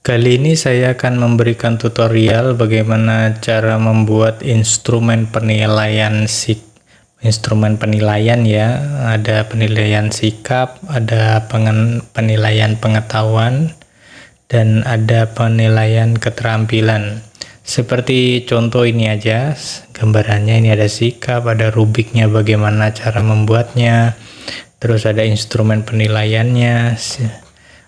Kali ini saya akan memberikan tutorial bagaimana cara membuat instrumen penilaian ya. Ada penilaian sikap, ada penilaian pengetahuan, dan ada penilaian keterampilan. Seperti contoh ini aja, gambarannya ini ada sikap, ada rubiknya bagaimana cara membuatnya, terus ada instrumen penilaiannya,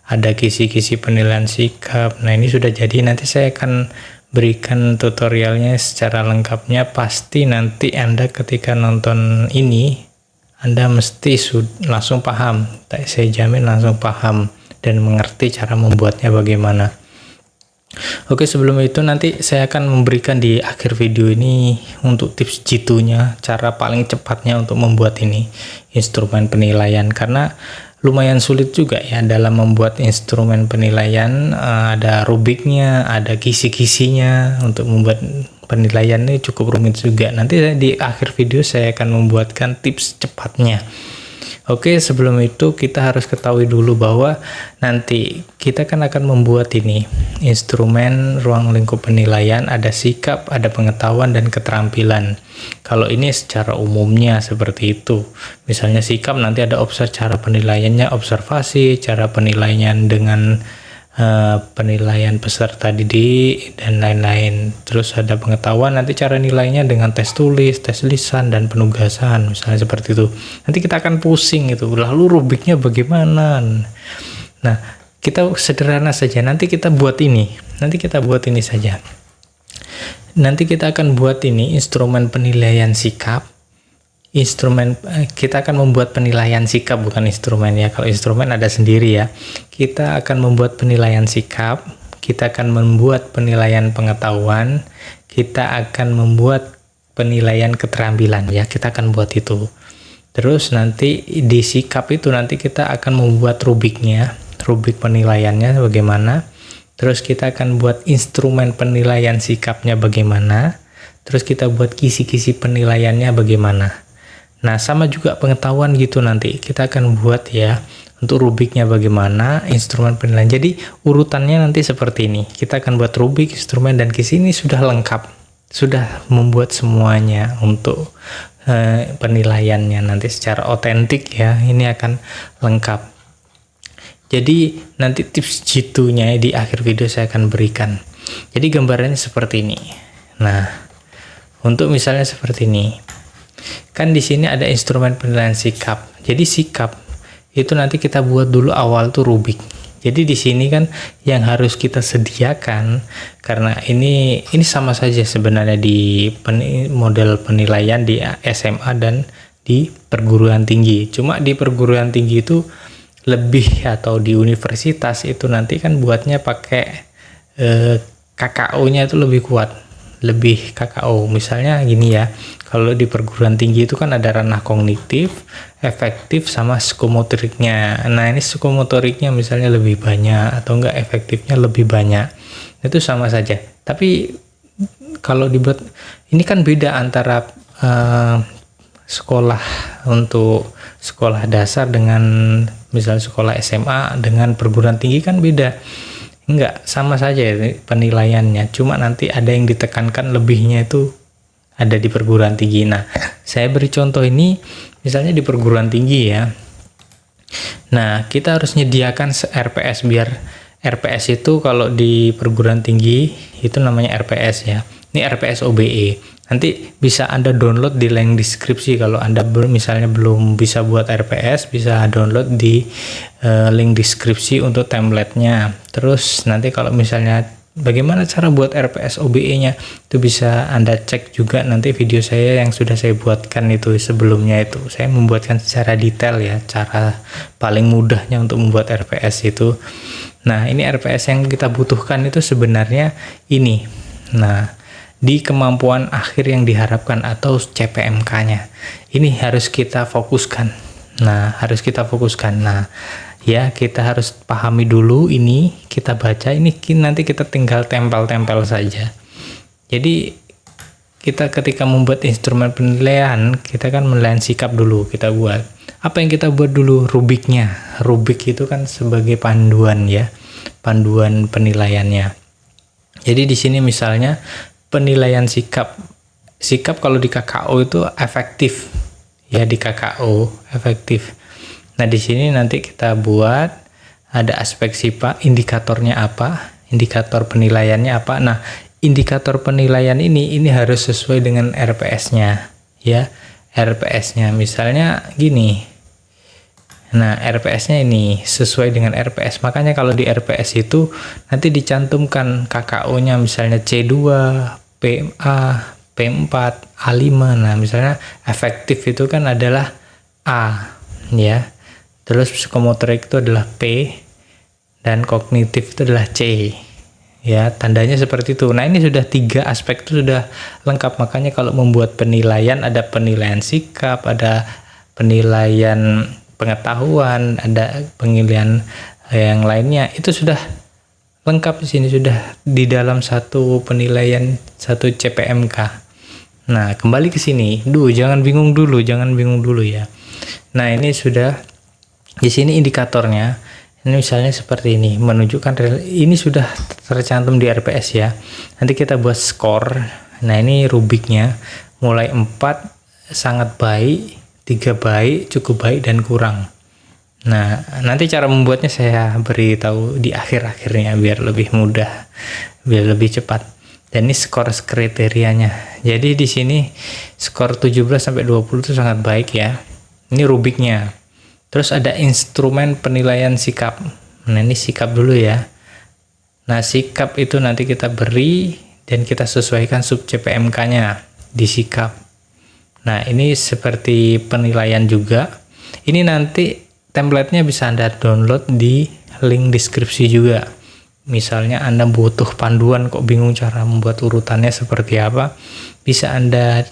ada kisi-kisi penilaian sikap. Nah, ini sudah jadi, nanti saya akan berikan tutorialnya secara lengkapnya. Pasti nanti Anda ketika nonton ini Anda mesti langsung paham, saya jamin langsung paham dan mengerti cara membuatnya bagaimana. Oke, sebelum itu nanti saya akan memberikan di akhir video ini untuk tips jitu-nya, cara paling cepatnya untuk membuat ini instrumen penilaian, karena lumayan sulit juga ya dalam membuat instrumen penilaian. Ada rubiknya, ada kisi-kisinya. Untuk membuat penilaian ini cukup rumit juga. Nanti di akhir video saya akan membuatkan tips cepatnya. Oke, sebelum itu kita harus ketahui dulu bahwa nanti kita kan akan membuat ini instrumen ruang lingkup penilaian, ada sikap, ada pengetahuan, dan keterampilan. Kalau ini secara umumnya seperti itu. Misalnya sikap nanti ada cara penilaiannya, observasi, cara penilaian dengan penilaian peserta didik dan lain-lain. Terus ada pengetahuan, nanti cara nilainya dengan tes tulis, tes lisan, dan penugasan, misalnya seperti itu. Nanti kita akan pusing itu, lalu rubiknya bagaimana. Nah, kita sederhana saja, nanti kita buat ini saja. Nanti kita akan buat ini instrumen penilaian sikap. Kita akan membuat penilaian sikap, bukan instrumen ya. Kalau instrumen ada sendiri ya. Kita akan membuat penilaian sikap, kita akan membuat penilaian pengetahuan, kita akan membuat penilaian keterampilan ya. Kita akan buat itu. Terus nanti di sikap itu nanti kita akan membuat rubiknya, rubik penilaiannya bagaimana. Terus kita akan buat instrumen penilaian sikapnya bagaimana. Terus kita buat kisi-kisi penilaiannya bagaimana. Nah, sama juga pengetahuan gitu, nanti kita akan buat ya untuk rubiknya bagaimana, instrumen penilaian. Jadi urutannya nanti seperti ini. Kita akan buat rubik, instrumen, dan kisi. Ini sudah lengkap, sudah membuat semuanya untuk penilaiannya nanti secara otentik ya. Ini akan lengkap. Jadi nanti tips jitunya di akhir video saya akan berikan. Jadi gambarannya seperti ini. Nah, untuk misalnya seperti ini. Kan di sini ada instrumen penilaian sikap. Jadi sikap itu nanti kita buat dulu awal tuh rubik. Jadi di sini kan yang harus kita sediakan, karena ini sama saja sebenarnya di model penilaian di SMA dan di perguruan tinggi. Cuma di perguruan tinggi itu lebih, atau di universitas itu nanti kan buatnya pakai KKO-nya itu lebih kuat, lebih KKO. Misalnya gini ya, kalau di perguruan tinggi itu kan ada ranah kognitif, efektif, sama psikomotoriknya. Nah, ini psikomotoriknya misalnya lebih banyak, atau enggak efektifnya lebih banyak. Itu sama saja. Tapi kalau dibuat, ini kan beda antara sekolah untuk sekolah dasar dengan misalnya sekolah SMA dengan perguruan tinggi kan beda. Enggak, sama saja penilaiannya, cuma nanti ada yang ditekankan lebihnya itu ada di perguruan tinggi. Nah, saya beri contoh ini misalnya di perguruan tinggi ya. Nah, kita harus menyediakan RPS, biar RPS itu kalau di perguruan tinggi itu namanya RPS ya. Ini RPS OBE. Nanti bisa Anda download di link deskripsi. Kalau Anda misalnya belum bisa buat RPS, bisa download di link deskripsi untuk template-nya. Terus nanti kalau misalnya bagaimana cara buat RPS OBE-nya, itu bisa Anda cek juga nanti video saya yang sudah saya buatkan itu sebelumnya. Itu saya membuatkan secara detail ya, cara paling mudahnya untuk membuat RPS itu. Nah, ini RPS yang kita butuhkan itu sebenarnya ini. Nah, di kemampuan akhir yang diharapkan atau CPMK-nya. Ini harus kita fokuskan. Nah, ya, kita harus pahami dulu ini, kita baca ini, nanti kita tinggal tempel-tempel saja. Jadi kita ketika membuat instrumen penilaian, kita kan menilai sikap dulu kita buat. Apa yang kita buat dulu? Rubiknya. Rubik itu kan sebagai panduan ya. panduan penilaiannya. Jadi di sini misalnya penilaian sikap kalau di KKO itu efektif ya, di KKO efektif. Nah di sini nanti kita buat ada aspek sifat, indikatornya apa, indikator penilaiannya apa. Nah indikator penilaian ini harus sesuai dengan RPS-nya ya, RPS-nya misalnya gini. Nah RPS-nya ini sesuai dengan RPS, makanya kalau di RPS itu nanti dicantumkan KKO-nya misalnya C2, PMA, P4, A5. Nah misalnya efektif itu kan adalah A ya, terus psikomotorik itu adalah P, dan kognitif itu adalah C ya, tandanya seperti itu. Nah ini sudah 3 aspek itu sudah lengkap, makanya kalau membuat penilaian ada penilaian sikap, ada penilaian pengetahuan, ada penilaian yang lainnya, itu sudah lengkap di sini, sudah di dalam satu penilaian, satu CPMK. Nah kembali ke sini, jangan bingung dulu ya. Nah ini sudah di sini indikatornya, ini misalnya seperti ini, menunjukkan ini sudah tercantum di RPS ya. Nanti kita buat skor. Nah ini rubiknya, mulai 4 sangat baik, 3 baik, cukup baik, dan kurang. Nah nanti cara membuatnya saya beritahu di akhir-akhirnya biar lebih mudah, biar lebih cepat. Dan ini skor kriterianya. Jadi di sini skor 17 sampai 20 itu sangat baik ya. Ini rubiknya. Terus ada instrumen penilaian sikap. Nah ini sikap dulu ya. Nah sikap itu nanti kita beri dan kita sesuaikan sub CPMK-nya di sikap. Nah ini seperti penilaian juga. Ini nanti template-nya bisa Anda download di link deskripsi juga. Misalnya Anda butuh panduan kok bingung cara membuat urutannya seperti apa, bisa Anda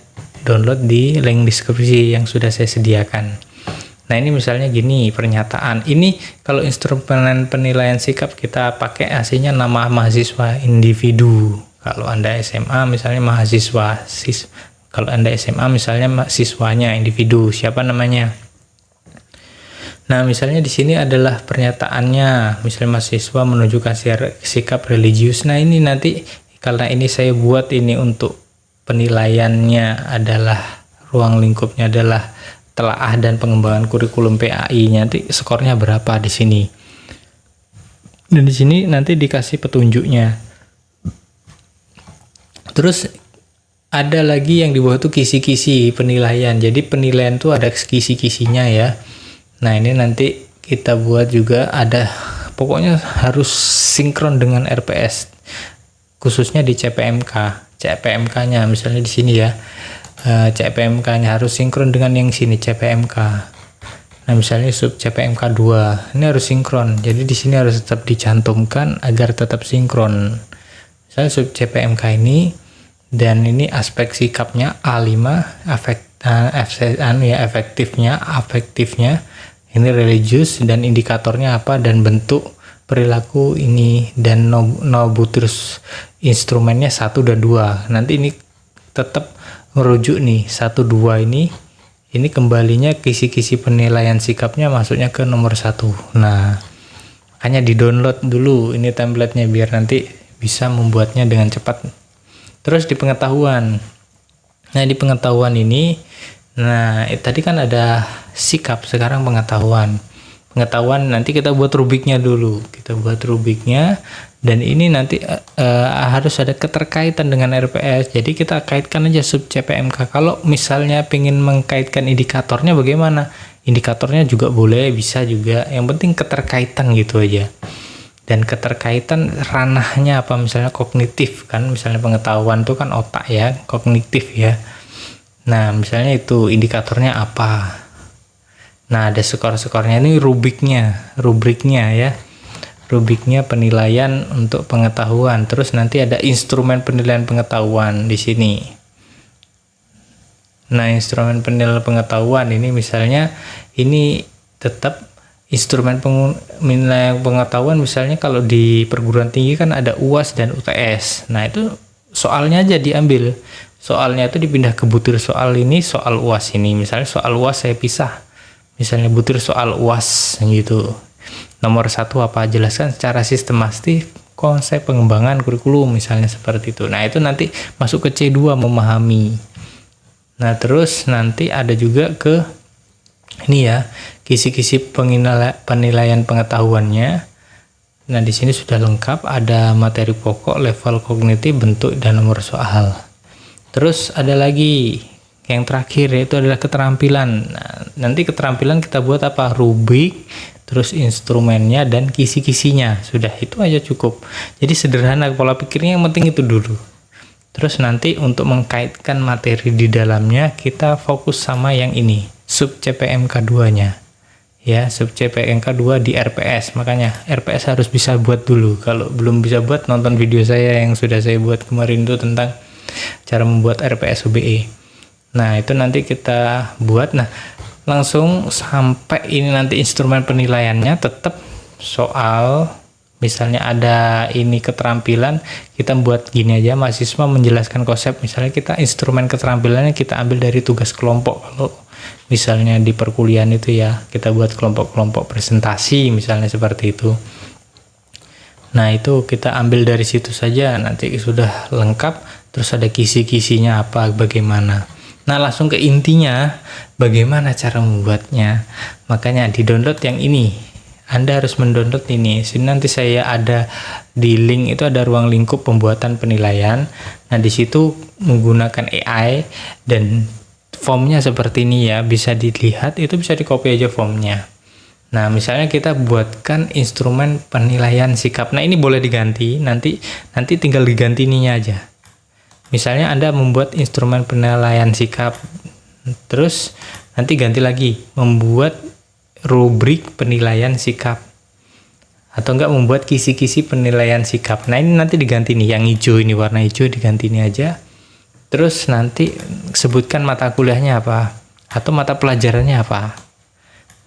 download di link deskripsi yang sudah saya sediakan. Nah ini misalnya gini pernyataan. Ini kalau instrumen penilaian sikap kita pakai aslinya nama mahasiswa individu. Kalau Anda SMA misalnya mahasiswa, kalau Anda SMA misalnya siswanya individu, siapa namanya. Nah misalnya di sini adalah pernyataannya, misalnya mahasiswa menunjukkan sikap religius. Nah ini nanti karena ini saya buat ini untuk penilaiannya adalah ruang lingkupnya adalah telaah dan pengembangan kurikulum PAI, nanti skornya berapa di sini. Dan di sini nanti dikasih petunjuknya. Terus ada lagi yang di bawah itu kisi-kisi penilaian. Jadi penilaian itu ada kisi-kisinya ya. Nah ini nanti kita buat juga ada, pokoknya harus sinkron dengan RPS, khususnya di CPMK-nya misalnya di sini ya. CPMK-nya harus sinkron dengan yang sini CPMK. Nah misalnya sub CPMK 2 ini harus sinkron, jadi di sini harus tetap dicantumkan agar tetap sinkron. Misalnya sub CPMK ini, dan ini aspek sikapnya A5, efektifnya ini religius, dan indikatornya apa, dan bentuk perilaku ini, dan terus instrumennya 1 dan 2. Nanti ini tetap merujuk nih 1, 2 ini kembalinya kisi-kisi penilaian sikapnya masuknya ke nomor 1. Nah makanya di download dulu ini templatenya biar nanti bisa membuatnya dengan cepat. Terus di pengetahuan, nah di pengetahuan ini, nah tadi kan ada sikap, sekarang pengetahuan nanti kita buat rubiknya dulu, dan ini nanti harus ada keterkaitan dengan RPS, jadi kita kaitkan aja sub CPMK. Kalau misalnya pengen mengkaitkan indikatornya bagaimana, indikatornya juga boleh, bisa juga, yang penting keterkaitan gitu aja. Dan keterkaitan ranahnya apa, misalnya kognitif kan, misalnya pengetahuan itu kan otak ya, kognitif ya. Nah misalnya itu indikatornya apa. Nah ada skor-skornya, ini rubriknya ya, rubriknya penilaian untuk pengetahuan. Terus nanti ada instrumen penilaian pengetahuan di sini. Nah instrumen penilaian pengetahuan ini misalnya ini tetap instrumen penilaian pengetahuan, misalnya kalau di perguruan tinggi kan ada UAS dan UTS. Nah itu soalnya aja diambil, soalnya itu dipindah ke butir soal ini, soal UAS ini. Misalnya soal UAS saya pisah, misalnya butir soal UAS gitu. Nomor 1 apa? Jelaskan secara sistematis konsep pengembangan kurikulum, misalnya seperti itu. Nah, itu nanti masuk ke C2, memahami. Nah, terus nanti ada juga ke ini ya, kisi-kisi penilaian pengetahuannya. Nah, di sini sudah lengkap, ada materi pokok, level kognitif, bentuk, dan nomor soal. Terus ada lagi yang terakhir, yaitu adalah keterampilan. Nah, nanti keterampilan kita buat apa? Rubrik, terus instrumennya, dan kisi-kisinya. Sudah, itu aja cukup. Jadi sederhana pola pikirnya, yang penting itu dulu. Terus nanti untuk mengkaitkan materi di dalamnya, kita fokus sama yang ini, sub CPMK 2-nya. Ya, sub CPMK 2 di RPS. Makanya RPS harus bisa buat dulu. Kalau belum bisa buat, nonton video saya yang sudah saya buat kemarin itu tentang cara membuat RPS UBE. Nah, itu nanti kita buat. Nah, langsung sampai ini nanti instrumen penilaiannya tetap soal, misalnya ada ini keterampilan, kita buat gini aja, mahasiswa menjelaskan konsep. Misalnya kita instrumen keterampilannya kita ambil dari tugas kelompok. Kalau misalnya di perkuliahan itu ya, kita buat kelompok-kelompok presentasi misalnya seperti itu. Nah, itu kita ambil dari situ saja, nanti sudah lengkap. Terus ada kisi-kisinya apa, bagaimana. Nah, langsung ke intinya, bagaimana cara membuatnya. Makanya di-download yang ini. Anda harus mendownload ini. Sini nanti saya ada di link itu, ada ruang lingkup pembuatan penilaian. Nah, di situ menggunakan AI dan formnya seperti ini ya, bisa dilihat, itu bisa di-copy aja formnya. Nah, misalnya kita buatkan instrumen penilaian sikap. Nah, ini boleh diganti, nanti tinggal diganti ininya aja. Misalnya Anda membuat instrumen penilaian sikap, terus nanti ganti lagi membuat rubrik penilaian sikap, atau enggak membuat kisi-kisi penilaian sikap. Nah, ini nanti diganti nih, yang hijau ini, warna hijau diganti ini aja. Terus nanti sebutkan mata kuliahnya apa, atau mata pelajarannya apa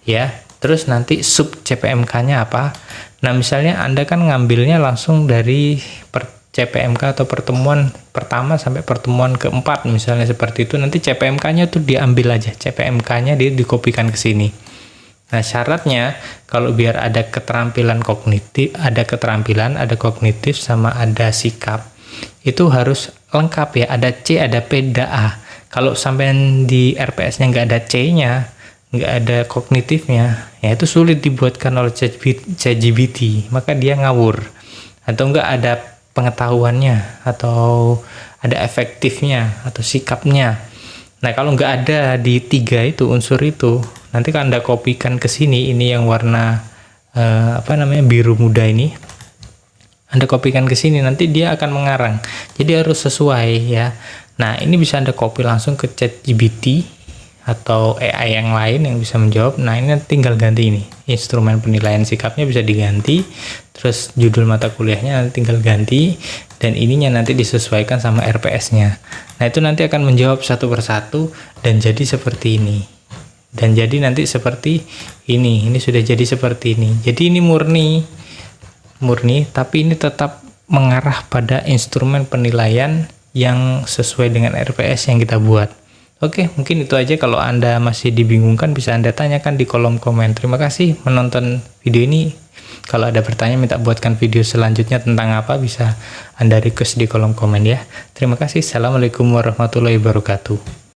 ya. Terus nanti sub CPMK-nya apa. Nah, misalnya Anda kan ngambilnya langsung dari CPMK atau pertemuan pertama sampai pertemuan keempat misalnya seperti itu. Nanti CPMK-nya tuh diambil aja, CPMK-nya dia dikopikan ke sini. Nah, syaratnya kalau biar ada keterampilan kognitif, ada kognitif sama ada sikap, itu harus lengkap ya, ada C, ada P, ada A. Kalau sampai di RPS-nya nggak ada C-nya, nggak ada kognitifnya, ya itu sulit dibuatkan oleh ChatGPT, maka dia ngawur. Atau nggak ada pengetahuannya, atau ada efektifnya, atau sikapnya. Nah, kalau nggak ada di 3 itu unsur itu, nanti kan Anda kopikan ke sini, ini yang warna biru muda ini, Anda kopikan ke sini, nanti dia akan mengarang. Jadi harus sesuai ya. Nah, ini bisa Anda copy langsung ke ChatGPT atau AI yang lain yang bisa menjawab. Nah, ini tinggal ganti ini, instrumen penilaian sikapnya bisa diganti, terus judul mata kuliahnya nanti tinggal ganti, dan ininya nanti disesuaikan sama RPS-nya. Nah, itu nanti akan menjawab satu persatu dan jadi seperti ini. Dan jadi nanti seperti ini sudah jadi seperti ini. Jadi ini murni, tapi ini tetap mengarah pada instrumen penilaian yang sesuai dengan RPS yang kita buat. Oke, mungkin itu aja. Kalau Anda masih dibingungkan, bisa Anda tanyakan di kolom komen. Terima kasih menonton video ini. Kalau ada pertanyaan, minta buatkan video selanjutnya tentang apa, bisa Anda request di kolom komen ya. Terima kasih. Assalamualaikum warahmatullahi wabarakatuh.